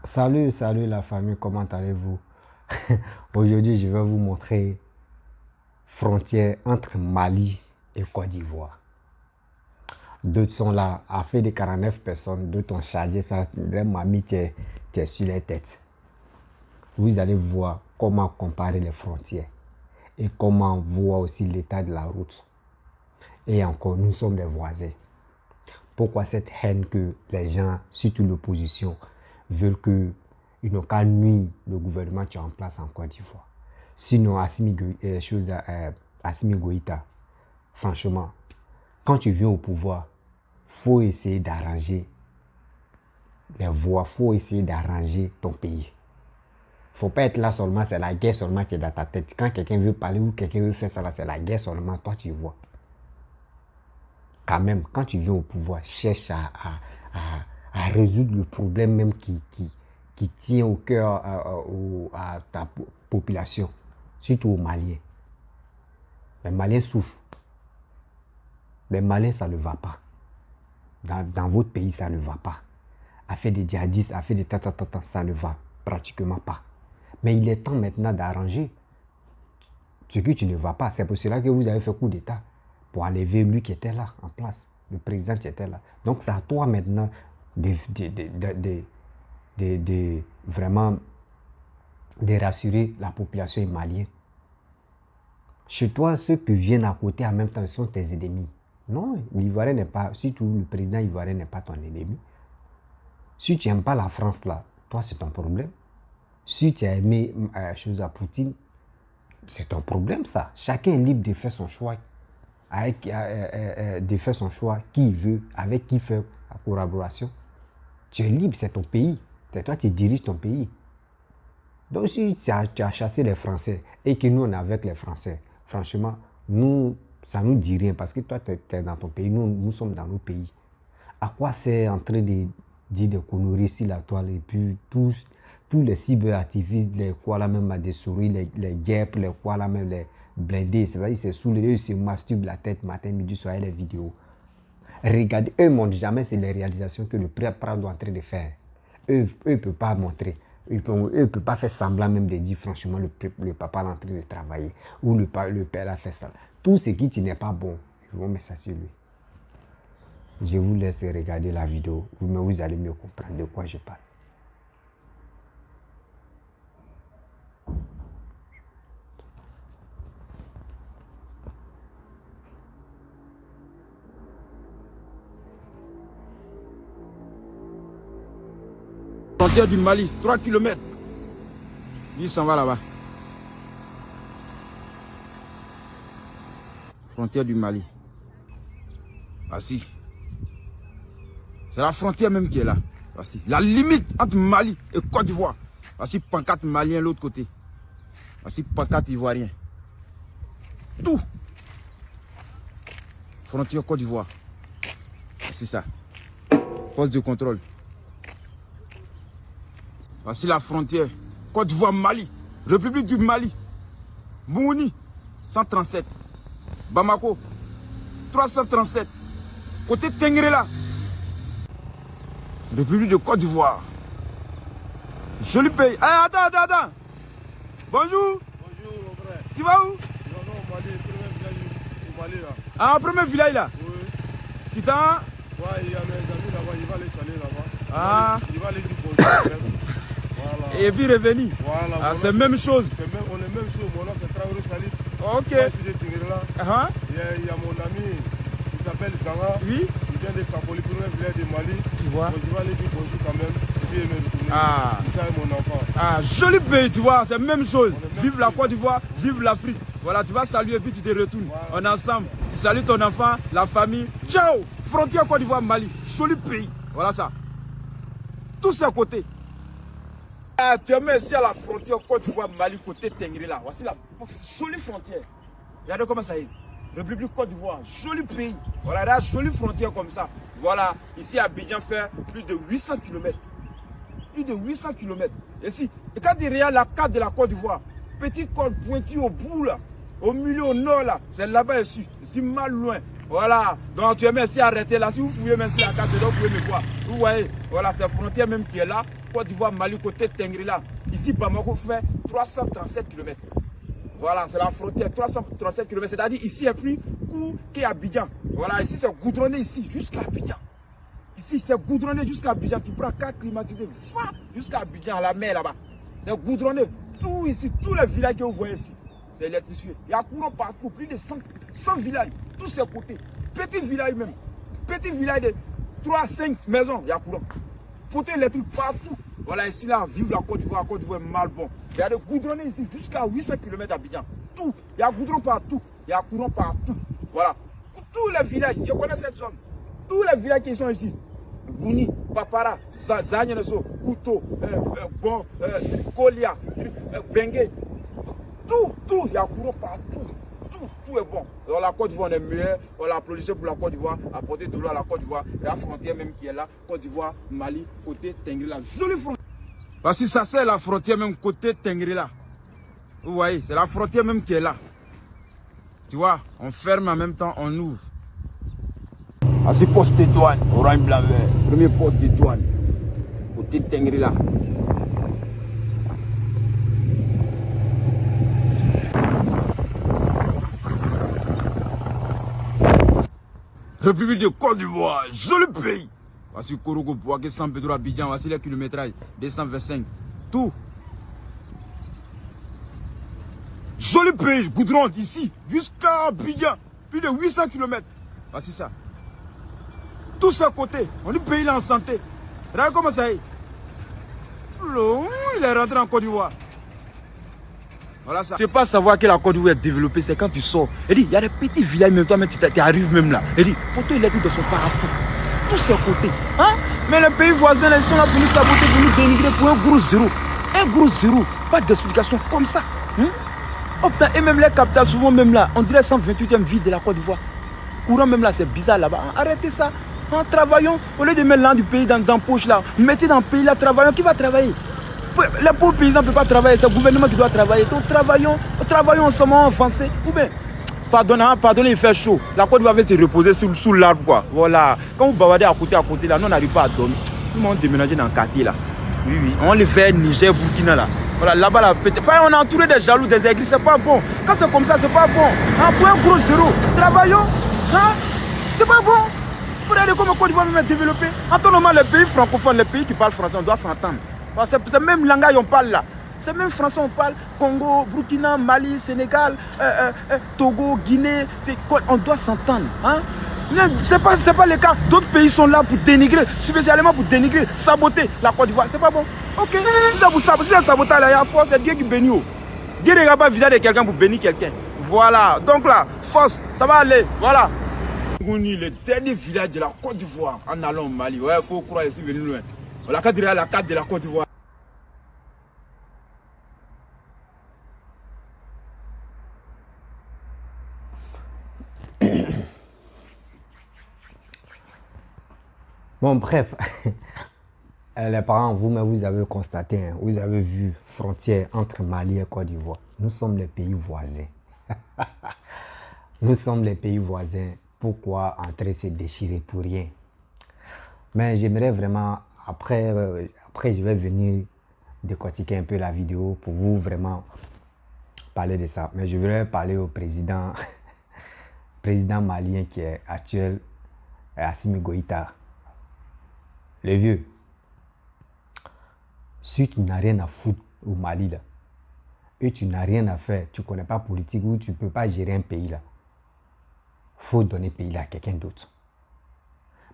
Salut, salut la famille, comment allez-vous? Aujourd'hui, je vais vous montrer frontière entre Mali et Côte d'Ivoire. D'autres sont là, affaire de 49 personnes, d'autres ont chargé ça, mamie, t'es sur les têtes. Vous allez voir comment comparer les frontières et comment voir aussi l'état de la route. Et encore, nous sommes des voisins. Pourquoi cette haine que les gens, surtout l'opposition, veulent qu'ils n'ont qu'à nuire le gouvernement qui est en place en Côte d'Ivoire. Sinon, Assimi Goïta, franchement, quand tu viens au pouvoir, il faut essayer d'arranger les voies, il faut essayer d'arranger ton pays. Il ne faut pas être là seulement, c'est la guerre seulement qui est dans ta tête. Quand quelqu'un veut parler ou quelqu'un veut faire ça, c'est la guerre seulement, toi tu vois. Quand même, quand tu viens au pouvoir, cherche à résoudre le problème même qui tient au cœur à ta population, surtout aux Maliens. Les Maliens souffrent. Les Maliens, ça ne va pas. Dans votre pays, ça ne va pas. Affaire des djihadistes, affaire des tatatata, ça ne va pratiquement pas. Mais il est temps maintenant d'arranger ce que tu ne vas pas. C'est pour cela que vous avez fait coup d'État. Pour enlever lui qui était là, en place, le président qui était là. Donc, c'est à toi maintenant vraiment de rassurer la population malienne. Chez toi, ceux qui viennent à côté en même temps sont tes ennemis. Non, l'Ivoirien n'est pas, surtout le président ivoirien n'est pas ton ennemi. Si tu n'aimes pas la France là, toi c'est ton problème. Si tu as aimé chose à Poutine, c'est ton problème ça. Chacun est libre de faire son choix. De faire son choix, qui il veut, avec qui faire la collaboration. Tu es libre, c'est ton pays. C'est toi qui diriges ton pays. Donc si tu as chassé les Français et que nous on est avec les Français, franchement, nous, ça ne nous dit rien parce que toi tu es dans ton pays, nous sommes dans nos pays. À quoi c'est en train de dire des conneries sur la toile et puis tous les cyberactivistes, les quoi là même à des souris, les guêpes, les quoi là même les blindés, c'est vrai, ils se saoulent, eux, ils se masturbent la tête matin, midi, soir, les vidéos. Regardez, eux ne montrent jamais c'est les réalisations que le Prado est en train de faire. Eux ne peuvent pas montrer. Eux ne peuvent pas faire semblant même de dire franchement le papa est en train de travailler ou le père a fait ça. Tout ce qui n'est pas bon, ils vont mettre ça sur lui. Je vous laisse regarder la vidéo, mais vous allez mieux comprendre de quoi je parle. Frontière du Mali, 3 km. Il s'en va là-bas. Frontière du Mali. Voici. C'est la frontière même qui est là. Voici. La limite entre Mali et Côte d'Ivoire. Voici pancarte malien l'autre côté. Voici pancarte ivoirien. Tout. Frontière Côte d'Ivoire. C'est ça. Poste de contrôle. Voici la frontière. Côte d'Ivoire-Mali. République du Mali. Mouni, 137. Bamako, 337. Côté Tengrela. République de Côte d'Ivoire. Joli pays. Ah, attends. Bonjour. Bonjour mon frère. Tu vas où? Non, au Mali, premier village au Mali là. Ah, premier village là. Oui. Tu t'en... Ouais, il y a mes amis là-bas, il va les saluer là-bas. Ah. Il va les dire bonjour. Voilà. Et puis revenir. Voilà. Ah, c'est même chose. On est même chose. Mon nom c'est Traoré Salif. Ok. Moi, je suis de Tingrela. Uh-huh. Il y a mon ami qui s'appelle Zanga. Oui. Il vient de Kapoli, premier village de Mali. Tu vois. Donc, il va aller dire bonjour quand même. Et puis il me retourner. Ah. Ça est mon enfant. Ah, joli pays, tu vois, c'est la même chose. même Vive la pays. Côte d'Ivoire, vive l'Afrique. Voilà, tu vas saluer et puis tu te retournes. Voilà. On est ensemble. Tu salues ton enfant, la famille. Ciao. Frontière Côte d'Ivoire, Mali. Joli pays. Voilà ça. Tous à côté. Actuellement ici à la frontière Côte d'Ivoire, Mali, côté Tengrela. Voici la jolie frontière. Regardez comment ça est. République Côte d'Ivoire, joli pays. Voilà, la jolie frontière comme ça. Voilà, ici à Abidjan fait plus de 800 km. Plus de 800 km. Ici, et quand tu regardes la carte de la Côte d'Ivoire, petit col pointu au bout là, au milieu, au nord là, c'est là-bas ici, mal loin. Voilà, donc tu es même ici arrêté là, si vous fouillez même sur la carte, donc vous pouvez me voir. Vous voyez, voilà, c'est la frontière même qui est là. Côte d'Ivoire, Mali, côté Tengrila. Ici, Bamako fait 337 km. Voilà, c'est la frontière, 337 km. C'est-à-dire ici, il n'y a plus court qu'Abidjan. Voilà, ici, c'est goudronné ici, jusqu'à Abidjan. Ici, c'est goudronné jusqu'à Abidjan. Tu prends 4 climatisés, va jusqu'à Abidjan, à la mer là-bas. C'est goudronné. Tout ici, tous les villages que vous voyez ici, c'est électrifié. Il y a courant partout, plus de 100 villages, tous ces côtés. Petits villages même. Petits villages de 3 à 5 maisons, il y a courant. Poteaux électriques partout. Voilà, ici, là, vive la Côte d'Ivoire. La Côte d'Ivoire est mal bon. Il y a des goudronnés ici, jusqu'à 800 km d'Abidjan. Tout. Il y a goudron partout. Il y a courant partout. Voilà. Tous les villages, je connais cette zone. Tous les villages qui sont ici. Gouni, Papara, Zanyeneso, Kouto, Bon, Kolia, Bengue. Tout, il y a courant partout. Tout est bon. Alors la Côte d'Ivoire, on est meilleur. On l'a applaudi pour la Côte d'Ivoire, apporter de l'eau à la Côte d'Ivoire. La frontière même qui est là, Côte d'Ivoire, Mali, côté Tengrila. Jolie frontière. Parce que ça c'est la frontière même côté Tengrila. Vous voyez, c'est la frontière même qui est là. Tu vois, on ferme en même temps, on ouvre. Voici poste de douane, orange, blanc, vert. Premier poste de douane, côté Tengrila. République de Côte d'Ivoire, joli pays. Voici Korogo, Boaké, San Pedro, Abidjan, voici les kilométrages, 225, tout. Joli pays, goudron, ici, jusqu'à Abidjan, plus de 800 km. Voici ça. Tous ces côtés, on est pays là en santé. Regarde comment ça est. Il est rentré en Côte d'Ivoire. Voilà ça. Tu ne peux pas savoir que la Côte d'Ivoire est développée, c'est quand tu sors. Il y a des petits villages, même toi, tu arrives même là. Il dit, poteaux électriques sont partout. Tous ces côtés. Hein? Mais les pays voisins, là, ils sont là pour nous saboter, pour nous dénigrer, pour un gros zéro. Un gros zéro. Pas d'explication comme ça. Hein? Oh, putain, et même les capitales, souvent même là, on dirait 128e ville de la Côte d'Ivoire. Courant même là, c'est bizarre là-bas. Arrêtez ça. En travaillant, au lieu de mettre l'an du pays dans la poche là, mettez dans le pays là, travaillons. Qui va travailler? Les pauvres paysans ne peuvent pas travailler, c'est le gouvernement qui doit travailler. Donc travaillons ensemble, avancer. Ou bien, pardonnez, il fait chaud. La Côte d'Ivoire va se reposer sous l'arbre quoi. Voilà. Quand vous bavardez à côté là, nous on n'arrive pas à dormir. Tout le monde déménager dans le quartier là. Oui. On les fait Niger, Burkina là. Voilà, là-bas là, on est entouré des jaloux, des aigris, c'est pas bon. Quand c'est comme ça, c'est pas bon. Pour un gros zéro, travaillons. Hein? C'est pas bon. Vous regardez comment la Côte d'Ivoire même est développée. En temps normal, les pays francophones, les pays qui parlent français, on doit s'entendre. C'est le même langage on parle là. C'est le même français on parle. Congo, Burkina, Mali, Sénégal, Togo, Guinée. On doit s'entendre. Hein? C'est pas le cas. D'autres pays sont là pour dénigrer, spécialement pour dénigrer, saboter la Côte d'Ivoire. C'est pas bon. Ok. Si c'est sabotage là, il y a force, c'est Dieu qui bénit. Dieu ne regarde pas le visage de quelqu'un pour bénir quelqu'un. Voilà. Donc là, force, ça va aller. Voilà. Le dernier village de la Côte d'Ivoire en allant au Mali. Ouais, il faut croire ici venir loin. La carte de la Côte d'Ivoire. Bon, bref, les parents, vous avez constaté, hein, vous avez vu frontière entre Mali et Côte d'Ivoire. Nous sommes les pays voisins. Nous sommes les pays voisins. Pourquoi entrer se déchirer pour rien? Mais j'aimerais vraiment, après, je vais venir décortiquer un peu la vidéo pour vous vraiment parler de ça. Mais je voudrais parler au président, président malien qui est actuel, Assimi Goïta. Le vieux, si tu n'as rien à foutre au Mali là, et tu n'as rien à faire, tu ne connais pas politique ou tu ne peux pas gérer un pays là, il faut donner le pays là à quelqu'un d'autre.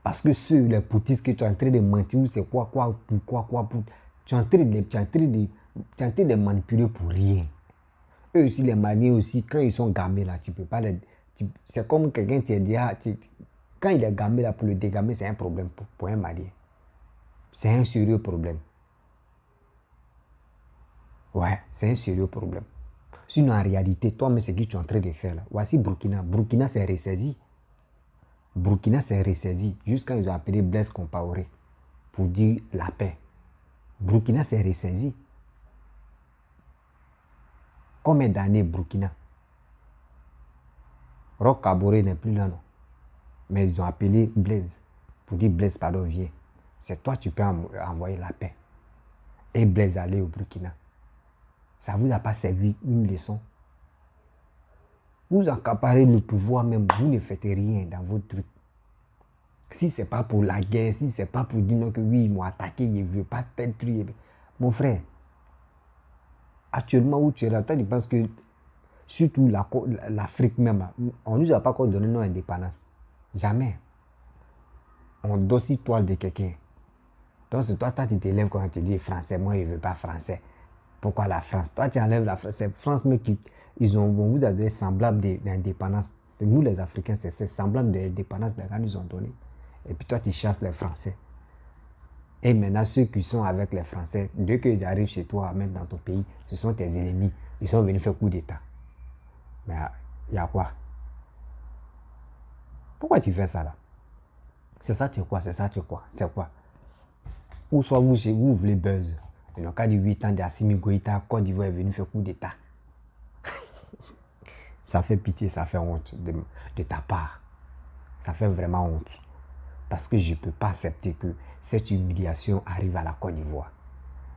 Parce que ceux, les poutistes que tu es en train de mentir, c'est quoi, tu es en train de manipuler pour rien. Eux aussi, les Maliens aussi, quand ils sont gamés là, tu peux pas les... C'est comme quelqu'un qui dit, quand il est gamé là, pour le dégamer, c'est un problème pour un Malien. C'est un sérieux problème. Ouais, c'est un sérieux problème. Sinon, en réalité, toi-même, ce que tu es en train de faire là, voici Burkina. Burkina s'est ressaisi. Burkina s'est ressaisi jusqu'à ils ont appelé Blaise Compaoré pour dire la paix. Burkina s'est ressaisi. Combien d'années Burkina? Roch Kaboré n'est plus là, non. Mais ils ont appelé Blaise pour dire Blaise, pardon, viens. C'est toi, tu peux envoyer la paix. et Blaise allait au Burkina. Ça ne vous a pas servi une leçon. Vous accaparez le pouvoir même, vous ne faites rien dans votre truc. Si ce n'est pas pour la guerre, si ce n'est pas pour dire non que oui, ils m'ont attaqué, ils ne veulent pas tel truc. Mon frère, actuellement où tu es là, toi tu penses que surtout l'Afrique même, on ne nous a pas encore donné notre indépendance. Jamais. On dossier toile de quelqu'un. Donc c'est toi tu t'élèves quand tu dis français, moi je ne veux pas français. Pourquoi la France? Toi tu enlèves la France. C'est France mais on vous a donné semblable d'indépendance. Nous les Africains, c'est semblable d'indépendance qu'ils nous ont donné. Et puis toi tu chasses les Français. Et maintenant ceux qui sont avec les Français, dès qu'ils arrivent chez toi, même dans ton pays, ce sont tes ennemis. Ils sont venus faire coup d'État. Mais il y a quoi? Pourquoi tu fais ça là? C'est ça tu es quoi? C'est ça tu es quoi? C'est quoi? Ou soit vous voulez buzz. Et dans le cas de 8 ans d'Assimi Goïta, Côte d'Ivoire est venu faire coup d'État. Ça fait pitié, ça fait honte de ta part. Ça fait vraiment honte. Parce que je ne peux pas accepter que cette humiliation arrive à la Côte d'Ivoire.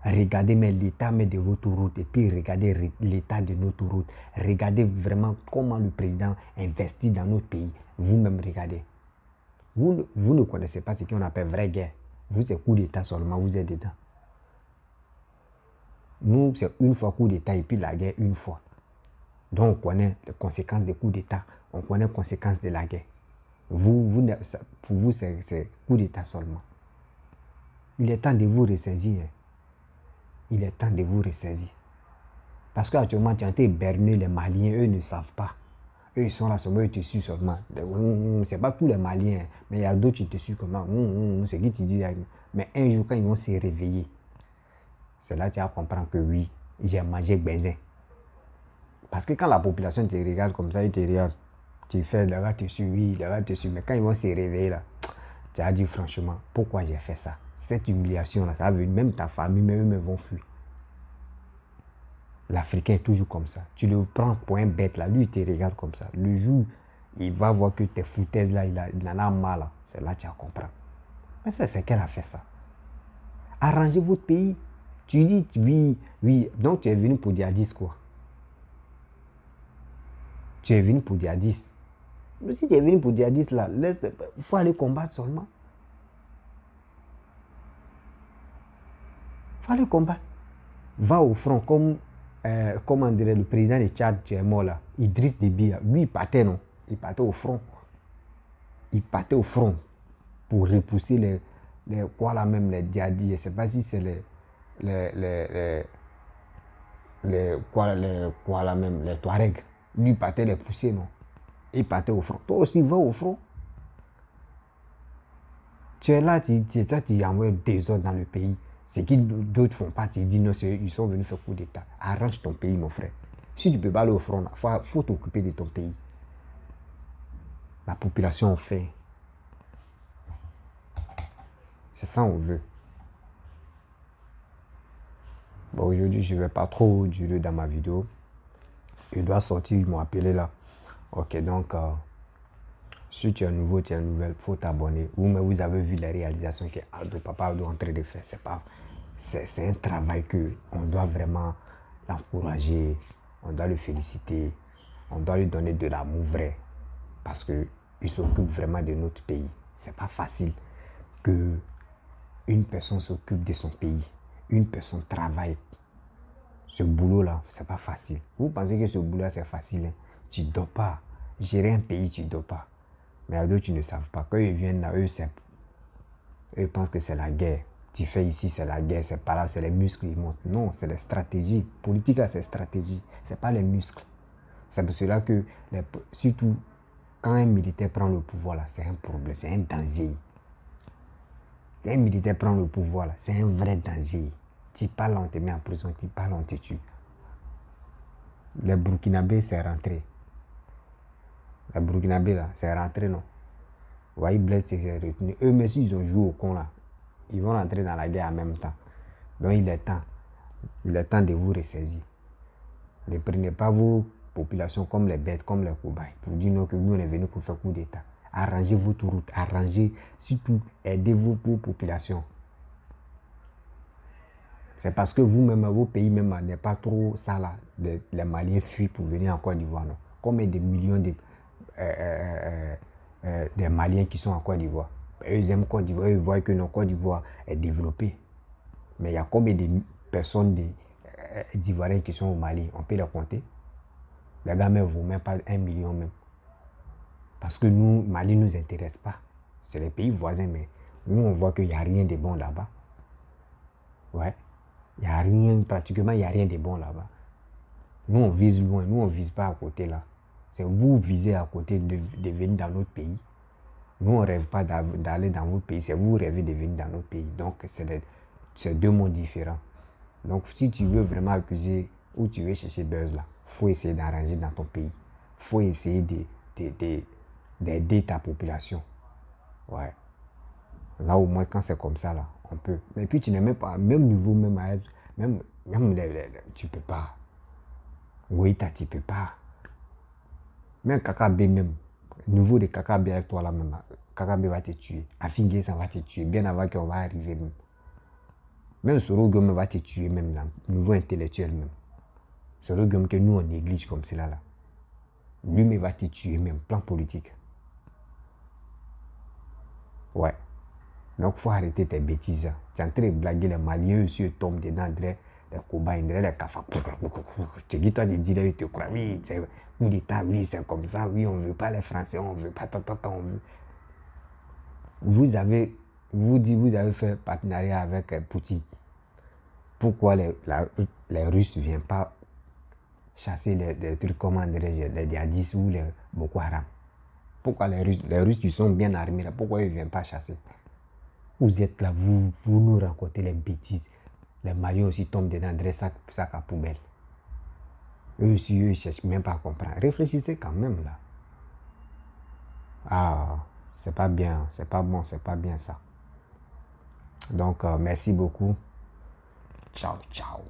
Regardez l'état de votre route et puis regardez l'état de notre route. Regardez vraiment comment le président investit dans notre pays. Vous-même regardez. Vous ne connaissez pas ce qu'on appelle vraie guerre. Vous, c'est coup d'État seulement, vous êtes dedans. Nous, c'est une fois coup d'État et puis la guerre une fois. Donc, on connaît les conséquences des coups d'État. On connaît les conséquences de la guerre. Pour vous, c'est coup d'État seulement. Il est temps de vous ressaisir. Il est temps de vous ressaisir. Parce qu'actuellement, tu as été berné, les Maliens, eux ne savent pas. Eux, ils sont là seulement, ils te suivent seulement. C'est pas tous les Maliens, mais il y a d'autres qui te suivent comment. C'est qui te dit. Mais un jour, quand ils vont se réveiller, c'est là que tu vas comprendre que oui, j'ai mangé baiser. Parce que quand la population te regarde comme ça, ils te regardent, tu fais, le gars te suit, oui, le gars te suit. Mais quand ils vont se réveiller là, tu as dit franchement, pourquoi j'ai fait ça? Cette humiliation là, ça va venir, même ta famille, mais eux vont fuir. L'Africain est toujours comme ça. Tu le prends pour un bête là, lui il te regarde comme ça. Le jour, il va voir que tes foutaises là, il en a mal. C'est là que tu vas comprendre. Mais ça, c'est qu'elle a fait ça. Arrangez votre pays. Tu dis oui. Donc tu es venu pour Diadis quoi. Tu es venu pour Diadis. Mais si tu es venu pour Diadis là, il faut aller combattre seulement. Il faut aller combattre. Va au front comme comment dirait le président de Tchad qui est mort là, Idriss Déby, lui il partait non, il partait au front. Il partait au front pour repousser les quoi là même les Diadis, je ne sais pas si c'est quoi là même les Touaregs. Lui il partait les pousser non. Il partait au front. Toi aussi va au front. Tu es là, tu envoies des ordres dans le pays. Ce qui d'autres font pas, tu dis non, ils sont venus faire coup d'État. Arrange ton pays, mon frère. Si tu ne peux pas aller au front, il faut t'occuper de ton pays. La population en fait. C'est ça qu'on veut. Bon, aujourd'hui, je ne vais pas trop durer dans ma vidéo. Je dois sortir, ils m'ont appelé là. Ok, donc, si tu es nouveau, tu es nouvelle, il faut t'abonner. Vous avez vu les réalisations que Papa est en train de faire. C'est un travail qu'on doit vraiment l'encourager, on doit le féliciter, on doit lui donner de l'amour vrai. Parce qu'il s'occupe vraiment de notre pays. C'est pas facile qu'une personne s'occupe de son pays. Une personne travaille. Ce boulot-là, c'est pas facile. Vous pensez que ce boulot-là, c'est facile, hein? Tu ne dors pas. Gérer un pays, tu ne dors pas. Mais à d'autres, tu ne savent pas. Quand ils viennent là, eux pensent que c'est la guerre. Tu fais ici, c'est la guerre, c'est pas là, c'est les muscles qui montent. Non, c'est les stratégies. Politique, là, c'est stratégie. Ce n'est pas les muscles. C'est pour cela que, surtout, quand un militaire prend le pouvoir, là, c'est un problème, c'est un danger. Quand un militaire prend le pouvoir, là, c'est un vrai danger. Tu parles, on te met en prison, tu parles, on te tue. Les Burkinabés, c'est rentré. Les Burkinabés, là, c'est rentré, non. Vous voyez, Blaise, c'est retenu. Eux, mais s'ils ont joué au con, là, ils vont rentrer dans la guerre en même temps. Donc, il est temps. Il est temps de vous ressaisir. Ne prenez pas vos populations comme les bêtes, comme les cobayes, pour dire non, que nous, on est venus pour faire coup d'État. Arrangez votre route, arrangez, surtout, aidez vos populations. C'est parce que vous-même, vos pays même n'est pas trop ça là. Les Maliens fuient pour venir en Côte d'Ivoire, non? Combien de millions des Maliens qui sont en Côte d'Ivoire? Eux, ils aiment Côte d'Ivoire, ils voient que notre Côte d'Ivoire est développée. Mais il y a combien de personnes d'Ivoiriens qui sont au Mali? On peut les compter. Les gars ne vaut même pas 1 million même. Parce que nous, Mali ne nous intéresse pas. C'est les pays voisins, mais nous, on voit qu'il n'y a rien de bon là-bas. Ouais. Il n'y a rien, pratiquement, il n'y a rien de bon là-bas. Nous, on vise loin. Nous, on ne vise pas à côté là. C'est vous visez à côté de venir dans notre pays. Nous, on ne rêve pas d'aller dans votre pays. C'est vous rêvez de venir dans notre pays. Donc, c'est deux mondes différents. Donc, si tu veux vraiment accuser ou tu veux chercher buzz là, il faut essayer d'arranger dans ton pays. Il faut essayer d'aider ta population. Ouais. Là, au moins, quand c'est comme ça, là, on peut. Mais puis, tu n'es même pas, même niveau, même tu peux pas. Oui, tu peux pas. Même KKB, même. Niveau de KKB avec toi, là, même. KKB va te tuer. Afingé, ça va te tuer. Bien avant qu'on va arriver, même. Même Sorogum va te tuer, même, là. Niveau intellectuel, même. Sorogum que nous, on néglige comme cela, là. Lui, mais va te tuer, même. Plan politique. Ouais. Donc, il faut arrêter tes bêtises. Tu es en train de blaguer les Maliens, aussi, ils tombent dedans, les cobayes, les cafards. Tu dis, toi, tu dis, là, ils te croient, oui, c'est coup d'État, oui, c'est comme ça, oui, on ne veut pas les Français, on ne veut pas, on veut. Vous avez fait partenariat avec Poutine. Pourquoi les Russes ne viennent pas chasser des trucs comme les djihadistes ou les Boko Haram? Pourquoi les Russes qui sont bien armés, là, pourquoi ils ne viennent pas chasser? Vous êtes là, vous nous racontez les bêtises. Les Maliens aussi tombent dedans, dressent sac à poubelle. Eux aussi, eux, ils ne cherchent même pas à comprendre. Réfléchissez quand même là. Ah, c'est pas bien, c'est pas bon, c'est pas bien ça. Donc, merci beaucoup. Ciao, ciao.